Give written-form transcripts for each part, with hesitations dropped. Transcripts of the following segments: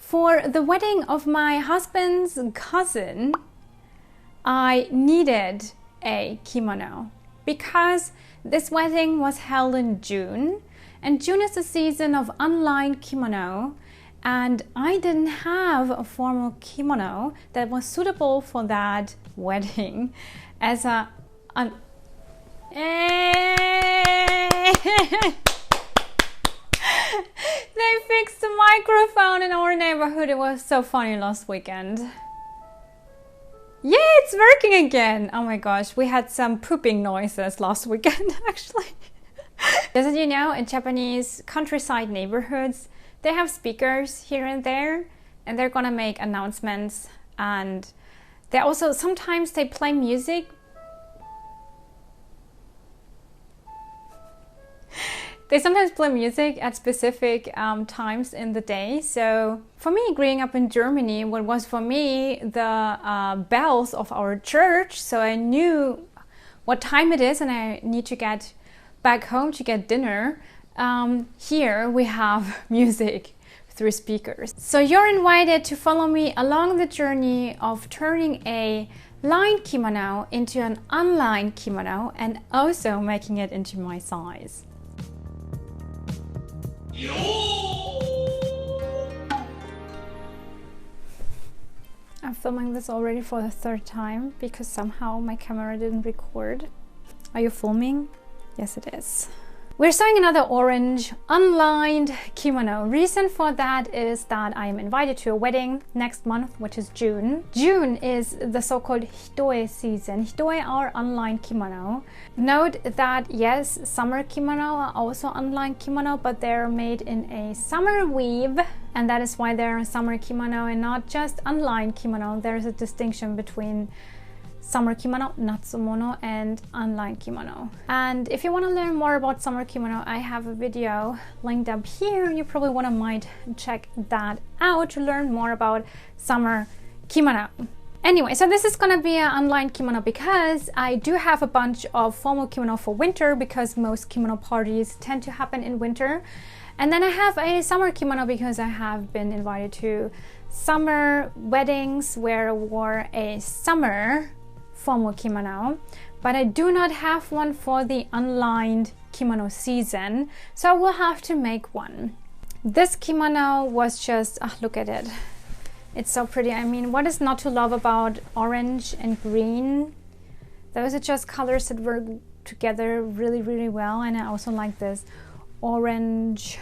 For the wedding of my husband's cousin, I needed a kimono because this wedding was held in June, and June is the season of unlined kimono, and I didn't have a formal kimono that was suitable for that wedding as a They fixed the microphone in our neighborhood. It was so funny last weekend. Yeah, it's working again. Oh my gosh, we had some pooping noises last weekend actually. Just as you know, in Japanese countryside neighborhoods, they have speakers here and there, and they're gonna make announcements, and they also sometimes they play music. They sometimes play music at specific times in the day. So for me, growing up in Germany, what was for me the bells of our church, so I knew what time it is and I need to get back home to get dinner. Here we have music through speakers. So you're invited to follow me along the journey of turning a lined kimono into an unlined kimono and also making it into my size. I'm filming this already for the third time because somehow my camera didn't record. Are you filming? Yes, it is. We're sewing another orange unlined kimono. Reason for that is that I am invited to a wedding next month, which is June. June is the so-called hitoe season. Hitoe are unlined kimono. Note that yes, summer kimono are also unlined kimono, but they're made in a summer weave, and that is why they're a summer kimono and not just unlined kimono. There's a distinction between summer kimono, natsumono, and unlined kimono. And if you want to learn more about summer kimono, I have a video linked up here. You probably might check that out to learn more about summer kimono. Anyway, so this is gonna be an unlined kimono because I do have a bunch of formal kimono for winter because most kimono parties tend to happen in winter. And then I have a summer kimono because I have been invited to summer weddings where I wore a summer formal kimono, but I do not have one for the unlined kimono season, so I will have to make one. This kimono was just, look at it. It's so pretty. I mean, what is not to love about orange and green? Those are just colors that work together really, really well, and I also like this orange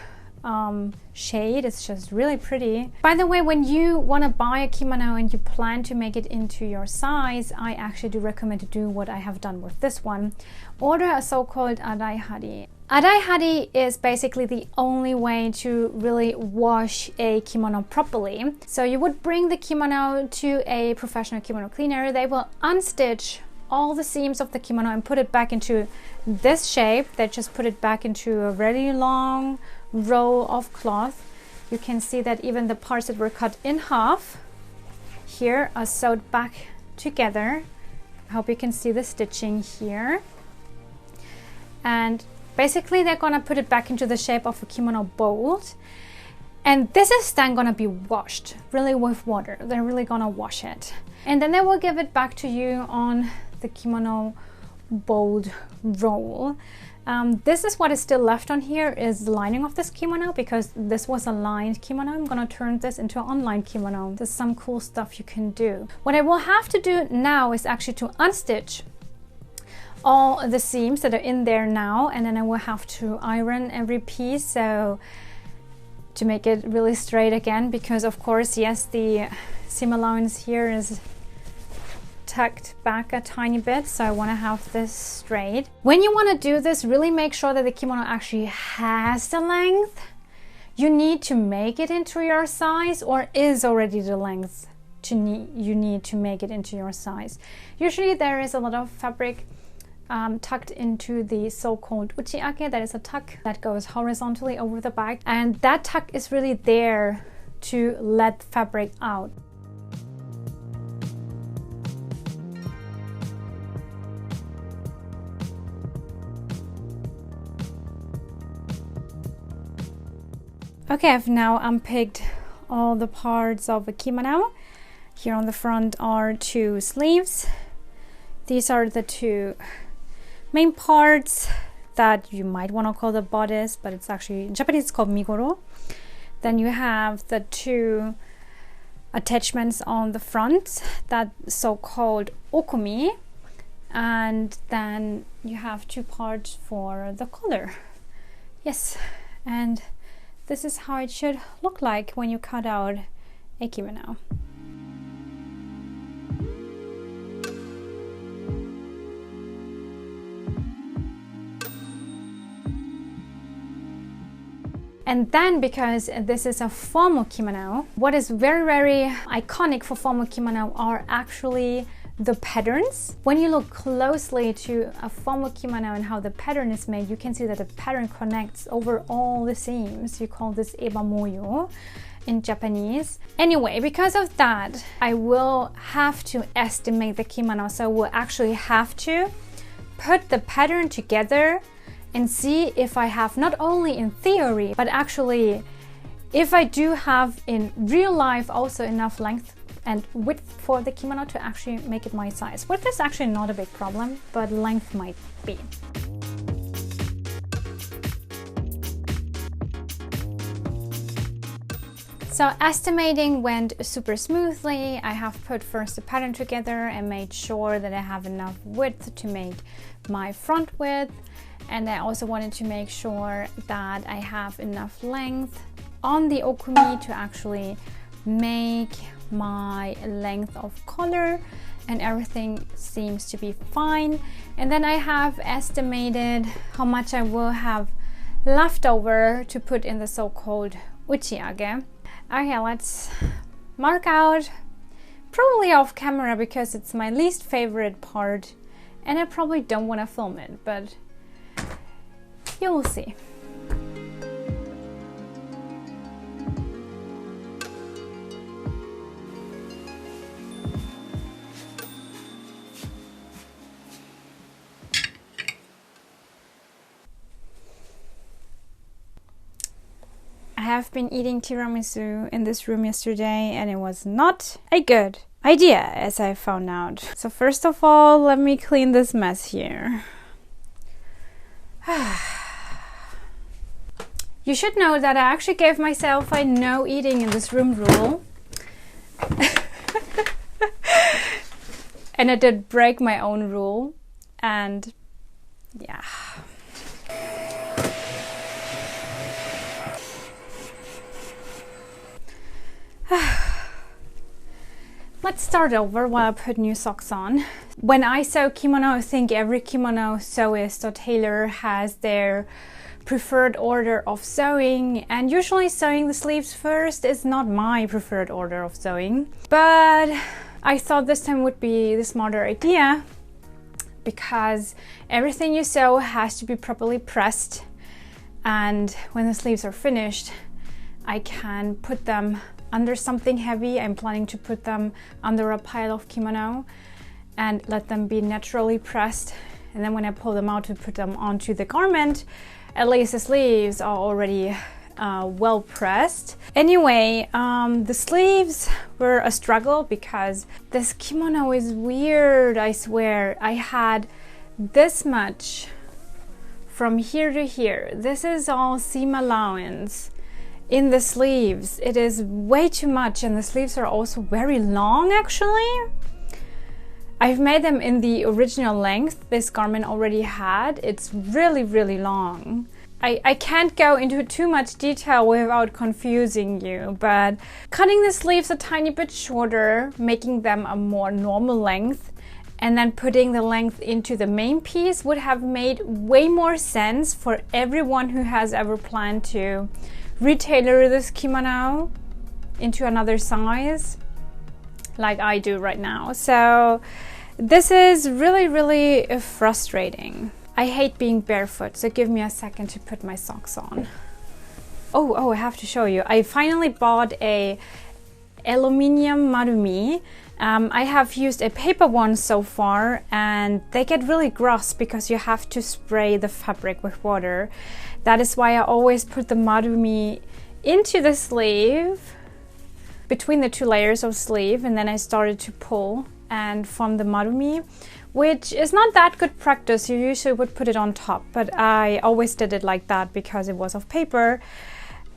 shade. It's just really pretty. By the way, when you want to buy a kimono and you plan to make it into your size, I actually do recommend to do what I have done with this one. Order a so-called adaihari. Adaihari is basically the only way to really wash a kimono properly. So you would bring the kimono to a professional kimono cleaner. They will unstitch all the seams of the kimono and put it back into this shape. They just put it back into a really long roll of cloth. You can see that even the parts that were cut in half here are sewed back together. I hope you can see the stitching here. And basically they're gonna put it back into the shape of a kimono bolt. And this is then gonna be washed really with water. They're really gonna wash it. And then they will give it back to you on the kimono bolt roll. This is what is still left on here is the lining of this kimono because this was a lined kimono. I'm gonna turn this into an unlined kimono. There's some cool stuff you can do. What I will have to do now is actually to unstitch all the seams that are in there now, and then I will have to iron every piece so to make it really straight again, because of course, yes, the seam allowance here is tucked back a tiny bit, so I want to have this straight. When you want to do this, really make sure that the kimono actually has the length you need to make it into your size, or is already the length you need to make it into your size. Usually there is a lot of fabric tucked into the so-called uchiake. That is a tuck that goes horizontally over the back, and that tuck is really there to let fabric out. Okay, I've now unpicked all the parts of a kimono. Here on the front are 2 sleeves. These are the 2 main parts that you might want to call the bodice, but it's actually, in Japanese it's called migoro. Then you have the 2 attachments on the front, that so-called okumi, and then you have 2 parts for the collar. Yes, and this is how it should look like when you cut out a kimono. And then, because this is a formal kimono, what is very, very iconic for formal kimono are actually the patterns. When you look closely to a formal kimono and how the pattern is made, you can see that the pattern connects over all the seams. You call this eba moyo in Japanese. Anyway, because of that, I will have to estimate the kimono. So we'll actually have to put the pattern together and see if I have, not only in theory, but actually if I do have in real life also enough length and width for the kimono to actually make it my size. Width is actually not a big problem, but length might be. So estimating went super smoothly. I have put first the pattern together and made sure that I have enough width to make my front width. And I also wanted to make sure that I have enough length on the okumi to actually make my length of collar, and everything seems to be fine. And then I have estimated how much I will have left over to put in the so-called uchiage. Okay, let's mark out, probably off camera because it's my least favorite part and I probably don't want to film it, but you will see. I have been eating tiramisu in this room yesterday and it was not a good idea, as I found out. So first of all, let me clean this mess here. You should know that I actually gave myself a no eating in this room rule. And I did break my own rule. And yeah. Let's start over while I put new socks on. When I sew kimono, I think every kimono sewist or tailor has their preferred order of sewing, and usually sewing the sleeves first is not my preferred order of sewing. But I thought this time would be the smarter idea, because everything you sew has to be properly pressed, and when the sleeves are finished, I can put them under something heavy. I'm planning to put them under a pile of kimono and let them be naturally pressed, and then when I pull them out to put them onto the garment, at least the sleeves are already well pressed. Anyway, the sleeves were a struggle because this kimono is weird, I swear. I had this much from here to here. This is all seam allowance in the sleeves. It is way too much, and the sleeves are also very long actually. I've made them in the original length this garment already had. It's really, really long. I can't go into too much detail without confusing you, but cutting the sleeves a tiny bit shorter, making them a more normal length, and then putting the length into the main piece would have made way more sense for everyone who has ever planned to retailor this kimono into another size, like I do right now. So this is really, really frustrating. I hate being barefoot, so give me a second to put my socks on. Oh, I have to show you. I finally bought a aluminium marumi. I have used a paper one so far, and they get really gross because you have to spray the fabric with water. That is why I always put the marumi into the sleeve between the 2 layers of sleeve, and then I started to pull and form the marumi, which is not that good practice. You usually would put it on top, but I always did it like that because it was of paper.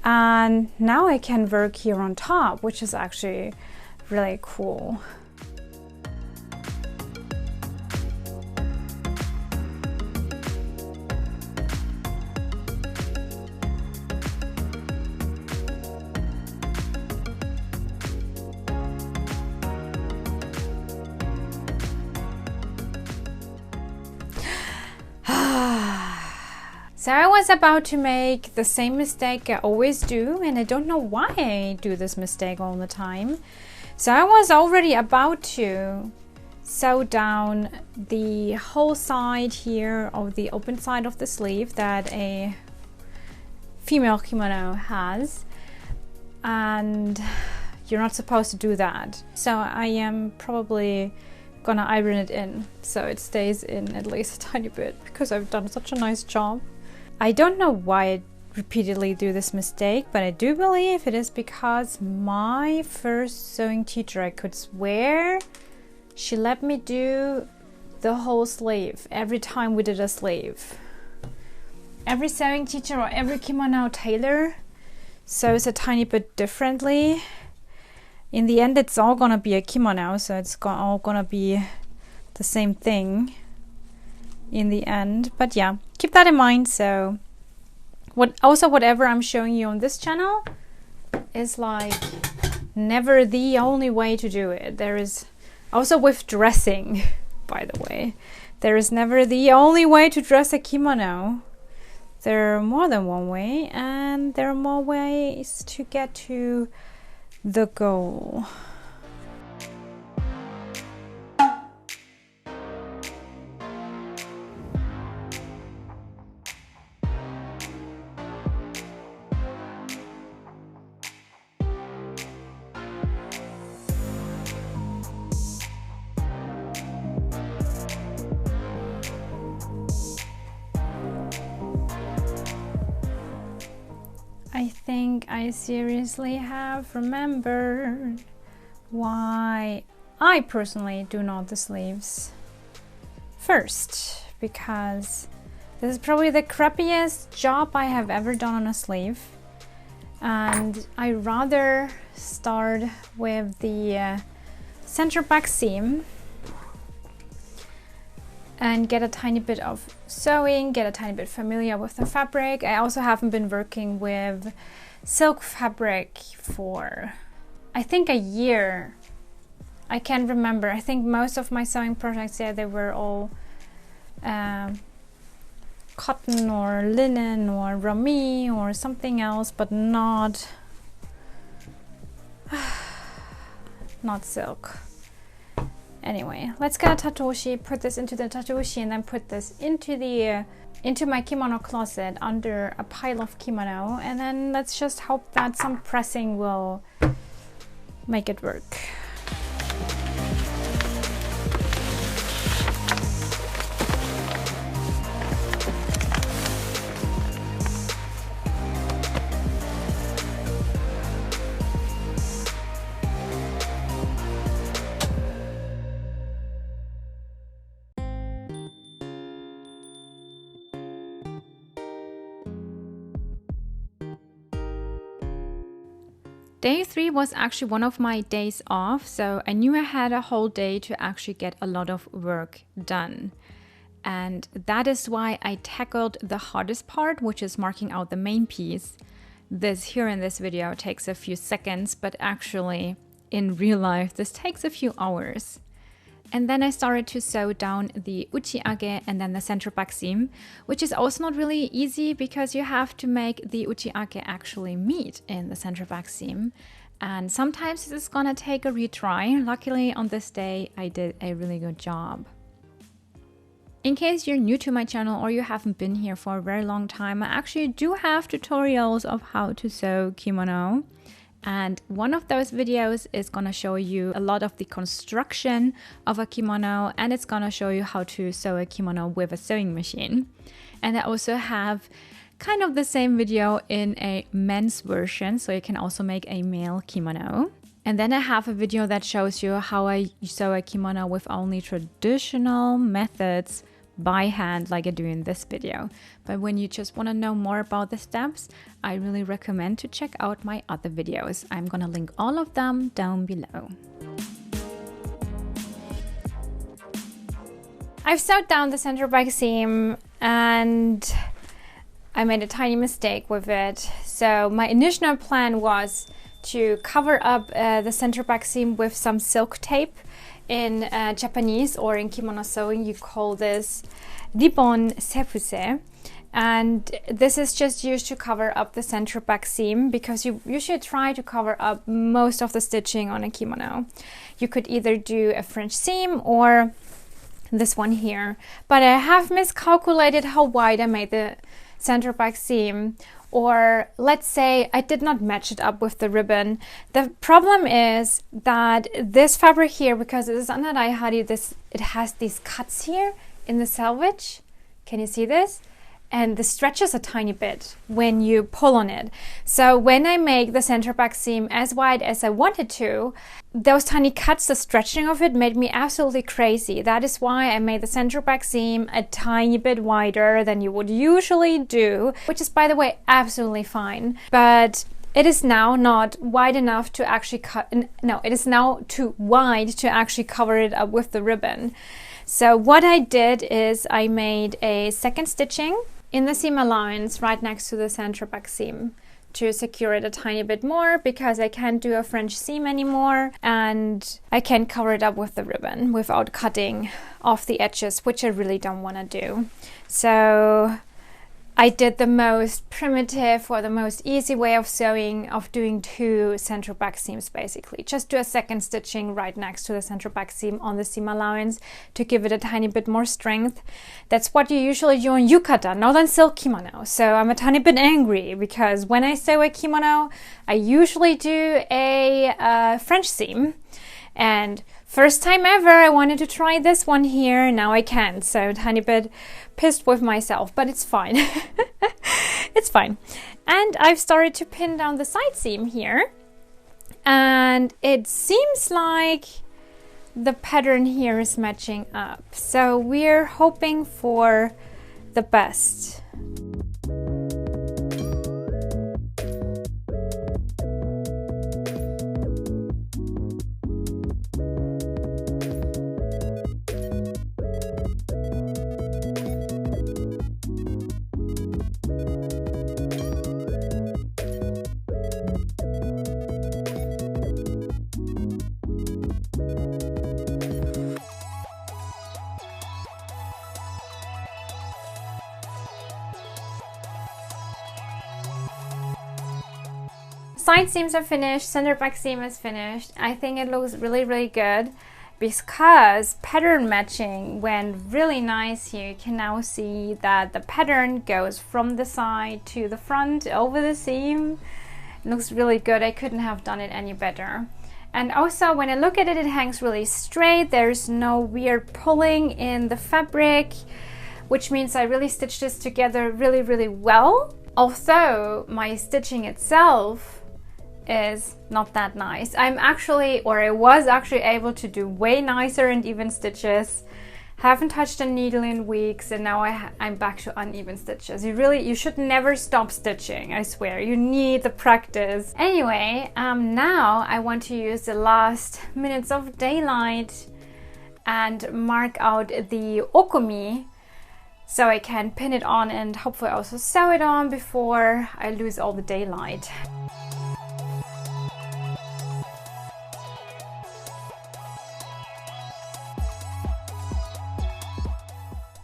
And now I can work here on top, which is actually really cool. So I was about to make the same mistake I always do, and I don't know why I do this mistake all the time. So I was already about to sew down the whole side here of the open side of the sleeve that a female kimono has, and you're not supposed to do that. So I am probably gonna iron it in so it stays in at least a tiny bit, because I've done such a nice job. I don't know why I repeatedly do this mistake, but I do believe it is because my first sewing teacher, I could swear, she let me do the whole sleeve every time we did a sleeve. Every sewing teacher or every kimono tailor sews a tiny bit differently. In the end, it's all gonna be a kimono, so it's all gonna be the same thing in the end. But yeah, keep that in mind. So whatever I'm showing you on this channel is like never the only way to do it. There is also with dressing, by the way, there is never the only way to dress a kimono. There are more than one way, and there are more ways to get to the goal. I think I seriously have remembered why I personally do not the sleeves first, because this is probably the crappiest job I have ever done on a sleeve, and I rather start with the center back seam and get a tiny bit of sewing, get a tiny bit familiar with the fabric. I also haven't been working with silk fabric for, I think, a year. I can't remember. I think most of my sewing projects, yeah, they were all cotton or linen or rami or something else, but not silk. Anyway, let's get a tatoshi, put this into the tatoshi, and then put this into my kimono closet under a pile of kimono, and then let's just hope that some pressing will make it work. Day 3 was actually one of my days off, so I knew I had a whole day to actually get a lot of work done. And that is why I tackled the hardest part, which is marking out the main piece. This here in this video takes a few seconds, but actually in real life this takes a few hours. And then I started to sew down the uchiage and then the center back seam, which is also not really easy because you have to make the uchiage actually meet in the center back seam. And sometimes this is gonna take a retry. Luckily on this day, I did a really good job. In case you're new to my channel or you haven't been here for a very long time, I actually do have tutorials of how to sew kimono. And one of those videos is gonna show you a lot of the construction of a kimono, and it's gonna show you how to sew a kimono with a sewing machine. And I also have kind of the same video in a men's version, so you can also make a male kimono. And then I have a video that shows you how I sew a kimono with only traditional methods by hand, like I do in this video. But when you just want to know more about the steps, I really recommend to check out my other videos. I'm gonna link all of them down below. I've sewed down the center back seam and I made a tiny mistake with it. So my initial plan was to cover up the center back seam with some silk tape. In Japanese or in kimono sewing, you call this ribbon sefuse. And this is just used to cover up the center back seam because you should try to cover up most of the stitching on a kimono. You could either do a French seam or this one here. But I have miscalculated how wide I made the center back seam. Or let's say I did not match it up with the ribbon. The problem is that this fabric here, because it is under Daihari, it has these cuts here in the selvage. Can you see this? And this stretches a tiny bit when you pull on it. So when I make the center back seam as wide as I wanted to, those tiny cuts, the stretching of it made me absolutely crazy. That is why I made the center back seam a tiny bit wider than you would usually do, which is, by the way, absolutely fine. But it is now not wide enough to actually it is now too wide to actually cover it up with the ribbon. So what I did is I made a second stitching in the seam allowance right next to the center back seam to secure it a tiny bit more, because I can't do a French seam anymore and I can cover it up with the ribbon without cutting off the edges, which I really don't want to do. So I did the most primitive or the most easy way of sewing, of doing two center back seams basically. Just do a second stitching right next to the center back seam on the seam allowance to give it a tiny bit more strength. That's what you usually do on yukata, not on silk kimono. So I'm a tiny bit angry because when I sew a kimono, I usually do a French seam. And first time ever, I wanted to try this one here. Now I can't, so I'm a tiny bit pissed with myself, but it's fine. It's fine. And I've started to pin down the side seam here. And it seems like the pattern here is matching up. So we're hoping for the best. Side seams are finished, center back seam is finished. I think it looks really, really good because pattern matching went really nice here. You can now see that the pattern goes from the side to the front over the seam. It looks really good. I couldn't have done it any better. And also when I look at it, it hangs really straight. There's no weird pulling in the fabric, which means I really stitched this together really, really well. Although my stitching itself is not that nice. I was actually able to do way nicer and even stitches. Haven't touched a needle in weeks, and now I'm back to uneven stitches. You should never stop stitching, I swear. You need the practice. Anyway, now I want to use the last minutes of daylight and mark out the okumi so I can pin it on and hopefully also sew it on before I lose all the daylight.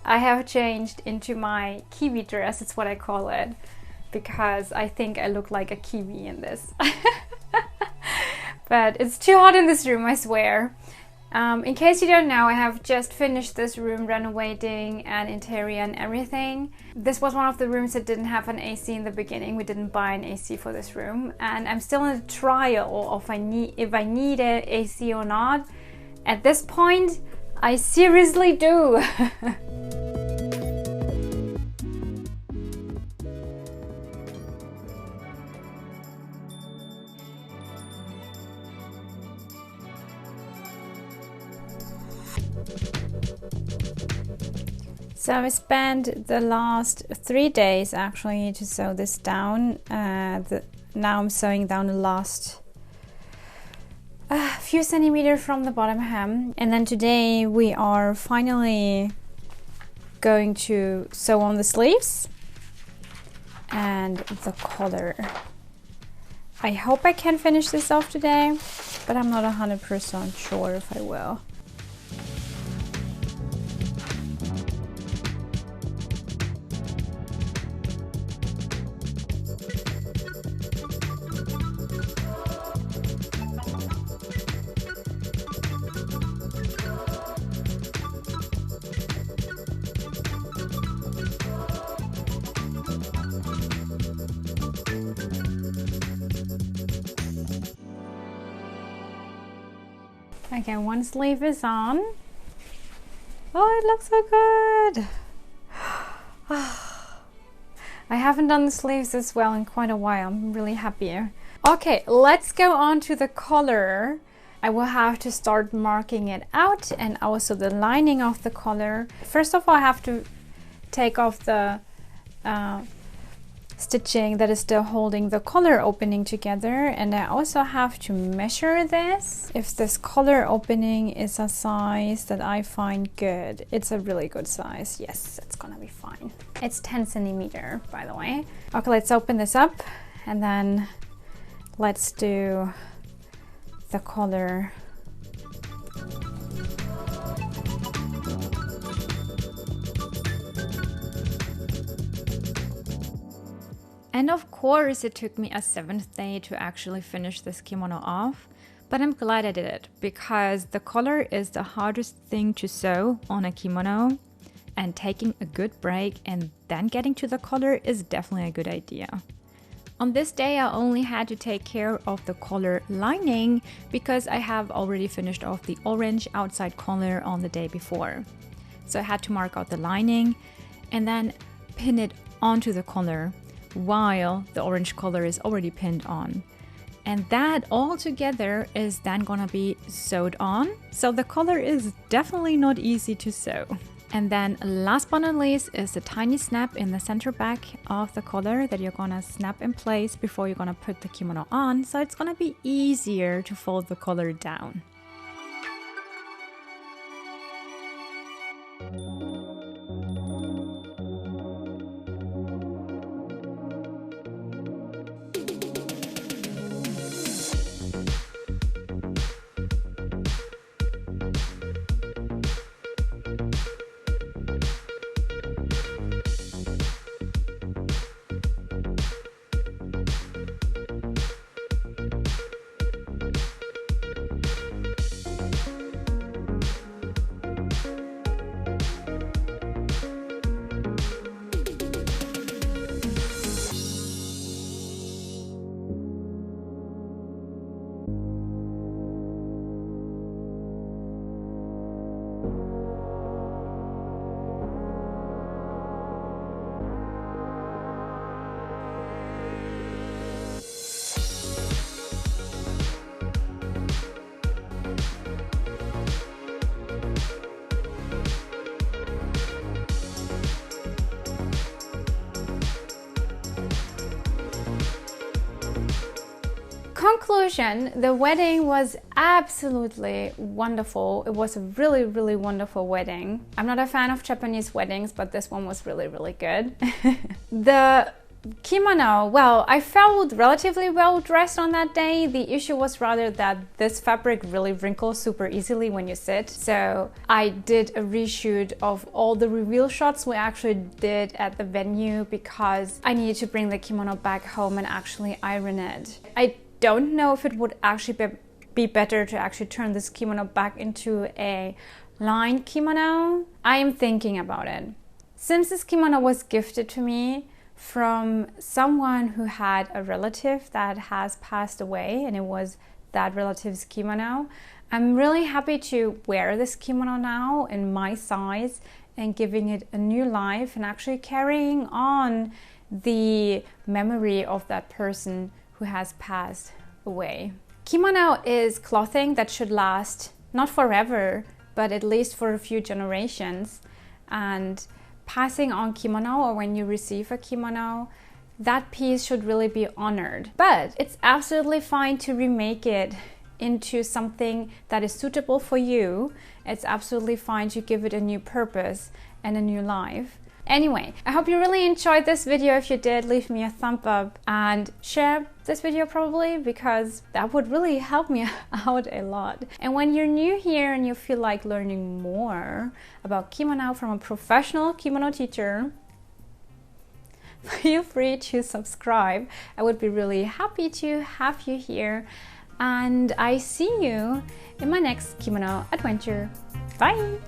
I have changed into my kiwi dress, it's what I call it, because I think I look like a kiwi in this. But it's too hot in this room, I swear. In case you don't know, I have just finished this room renovating and interior and everything. This was one of the rooms that didn't have an AC in the beginning. We didn't buy an AC for this room, and I'm still in a trial of if I need an AC or not. At this point, I seriously do. So I spent the last 3 days actually to sew this down. Now I'm sewing down the last few centimeters from the bottom hem. And then today we are finally going to sew on the sleeves and the collar. I hope I can finish this off today, but I'm not 100% sure if I will. Okay, one sleeve is on. Oh, it looks so good. I haven't done the sleeves as well in quite a while. I'm really happy. Okay, let's go on to the collar. I will have to start marking it out and also the lining of the collar. First of all, I have to take off the stitching that is still holding the collar opening together, and I also have to measure this. If this collar opening is a size that I find good, it's a really good size. Yes, it's gonna be fine. It's 10 centimeter, by the way. Okay, let's open this up and then let's do the collar. And of course it took me a 7th day to actually finish this kimono off, but I'm glad I did it because the collar is the hardest thing to sew on a kimono, and taking a good break and then getting to the collar is definitely a good idea. On this day I only had to take care of the collar lining because I have already finished off the orange outside collar on the day before. So I had to mark out the lining and then pin it onto the collar while the orange collar is already pinned on. And that all together is then gonna be sewed on. So the collar is definitely not easy to sew. And then last but not least is the tiny snap in the center back of the collar that you're gonna snap in place before you're gonna put the kimono on. So it's gonna be easier to fold the collar down. Conclusion, the wedding was absolutely wonderful. It was a really, really wonderful wedding. I'm not a fan of Japanese weddings, but this one was really, really good. The kimono, well, I felt relatively well dressed on that day. The issue was rather that this fabric really wrinkles super easily when you sit. So I did a reshoot of all the reveal shots we actually did at the venue because I needed to bring the kimono back home and actually iron it. I don't know if it would actually be better to actually turn this kimono back into a lined kimono. I am thinking about it. Since this kimono was gifted to me from someone who had a relative that has passed away and it was that relative's kimono, I'm really happy to wear this kimono now in my size and giving it a new life and actually carrying on the memory of that person who has passed away. Kimono is clothing that should last not forever, but at least for a few generations. And passing on kimono, or when you receive a kimono, that piece should really be honored. But it's absolutely fine to remake it into something that is suitable for you. It's absolutely fine to give it a new purpose and a new life. Anyway, I hope you really enjoyed this video. If you did, leave me a thumb up and share this video probably, because that would really help me out a lot. And when you're new here and you feel like learning more about kimono from a professional kimono teacher, feel free to subscribe. I would be really happy to have you here. And I see you in my next kimono adventure. Bye!